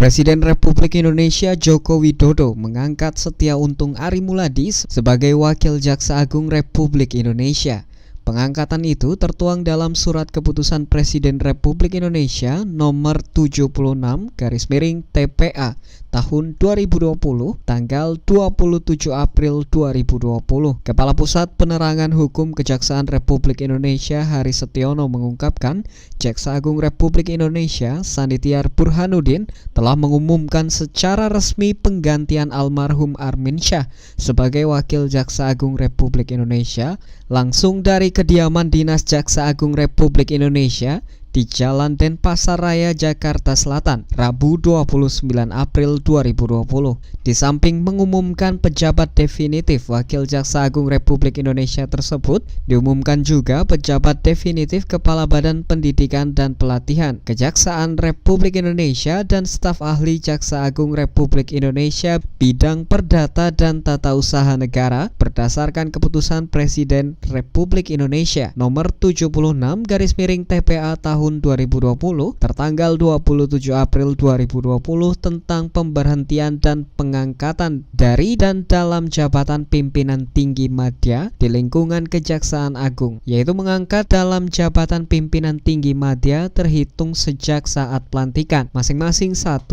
Presiden Republik Indonesia Joko Widodo mengangkat Setia Untung Arimuladi sebagai Wakil Jaksa Agung Republik Indonesia. Pengangkatan itu tertuang dalam Surat Keputusan Presiden Republik Indonesia nomor 76/TPA tahun 2020 tanggal 27 April 2020. Kepala Pusat Penerangan Hukum Kejaksaan Republik Indonesia Hari Setiono mengungkapkan, Jaksa Agung Republik Indonesia Sanitiar Burhanuddin telah mengumumkan secara resmi penggantian almarhum Armin Syah sebagai Wakil Jaksa Agung Republik Indonesia langsung dari kediaman Dinas Jaksa Agung Republik Indonesia di Jalan Denpasar Raya, Jakarta Selatan, Rabu 29 April 2020. Di samping mengumumkan pejabat definitif Wakil Jaksa Agung Republik Indonesia tersebut, diumumkan juga pejabat definitif Kepala Badan Pendidikan dan Pelatihan Kejaksaan Republik Indonesia dan staf ahli Jaksa Agung Republik Indonesia bidang Perdata dan Tata Usaha Negara berdasarkan Keputusan Presiden Republik Indonesia nomor 76/TPA tahun 2020 tertanggal 27 April 2020 tentang pemberhentian dan pengangkatan dari dan dalam jabatan pimpinan tinggi madya di lingkungan Kejaksaan Agung, yaitu mengangkat dalam jabatan pimpinan tinggi madya terhitung sejak saat pelantikan masing-masing. 1.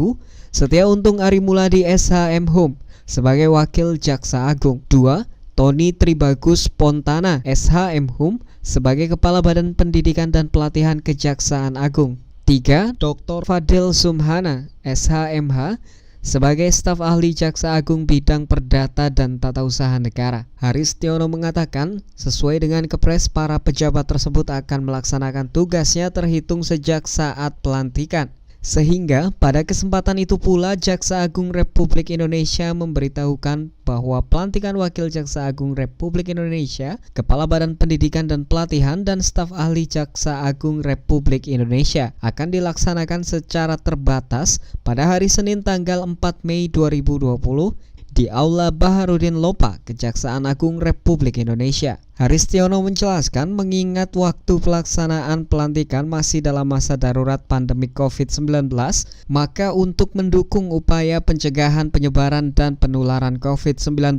Setia Untung Arimuladi SH.M.Hum sebagai Wakil Jaksa Agung. 2. Tony Tribagus Pontana SH.M.Hum sebagai Kepala Badan Pendidikan dan Pelatihan Kejaksaan Agung. 3. Dr. Fadil Sumhana SH.M.H sebagai staf ahli Jaksa Agung bidang Perdata dan Tata Usaha Negara. Hari Setiono mengatakan, sesuai dengan Kepres, para pejabat tersebut akan melaksanakan tugasnya terhitung sejak saat pelantikan. Sehingga pada kesempatan itu pula Jaksa Agung Republik Indonesia memberitahukan bahwa pelantikan Wakil Jaksa Agung Republik Indonesia, Kepala Badan Pendidikan dan Pelatihan dan staf ahli Jaksa Agung Republik Indonesia akan dilaksanakan secara terbatas pada hari Senin tanggal 4 Mei 2020 di Aula Baharudin Lopa, Kejaksaan Agung Republik Indonesia. Hari Setiono menjelaskan, mengingat waktu pelaksanaan pelantikan masih dalam masa darurat pandemi COVID-19, maka untuk mendukung upaya pencegahan penyebaran dan penularan COVID-19,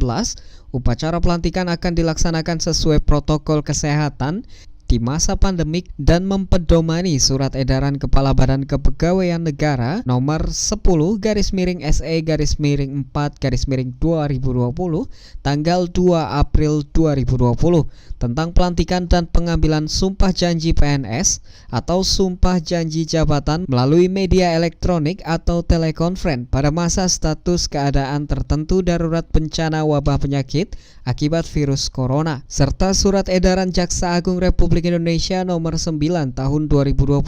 upacara pelantikan akan dilaksanakan sesuai protokol kesehatan di masa pandemik dan mempedomani Surat Edaran Kepala Badan Kepegawaian Negara nomor 10/SE/4/2020 tanggal 2 April 2020 tentang pelantikan dan pengambilan sumpah janji PNS atau sumpah janji jabatan melalui media elektronik atau telekonferensi pada masa status keadaan tertentu darurat bencana wabah penyakit akibat virus corona, serta Surat Edaran Jaksa Agung Republik Indonesia nomor 9 tahun 2020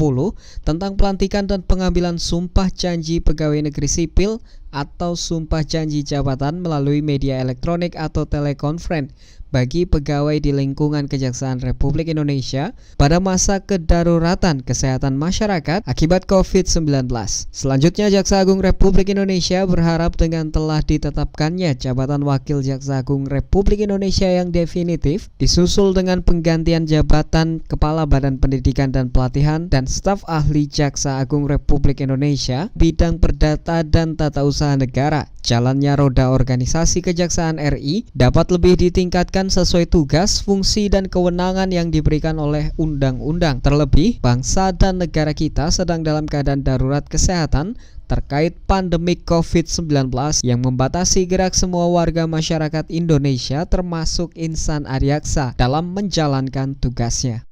tentang pelantikan dan pengambilan sumpah janji pegawai negeri sipil atau sumpah janji jabatan melalui media elektronik atau telekonferensi bagi pegawai di lingkungan Kejaksaan Republik Indonesia pada masa kedaruratan kesehatan masyarakat akibat COVID-19. Selanjutnya, Jaksa Agung Republik Indonesia berharap dengan telah ditetapkannya jabatan Wakil Jaksa Agung Republik Indonesia yang definitif, disusul dengan penggantian jabatan Kepala Badan Pendidikan dan Pelatihan dan staf ahli Jaksa Agung Republik Indonesia bidang Perdata dan Tata Usaha Negara, jalannya roda organisasi Kejaksaan RI dapat lebih ditingkatkan sesuai tugas, fungsi, dan kewenangan yang diberikan oleh undang-undang. Terlebih, bangsa dan negara kita sedang dalam keadaan darurat kesehatan terkait pandemik COVID-19 yang membatasi gerak semua warga masyarakat Indonesia termasuk insan adiaksa dalam menjalankan tugasnya.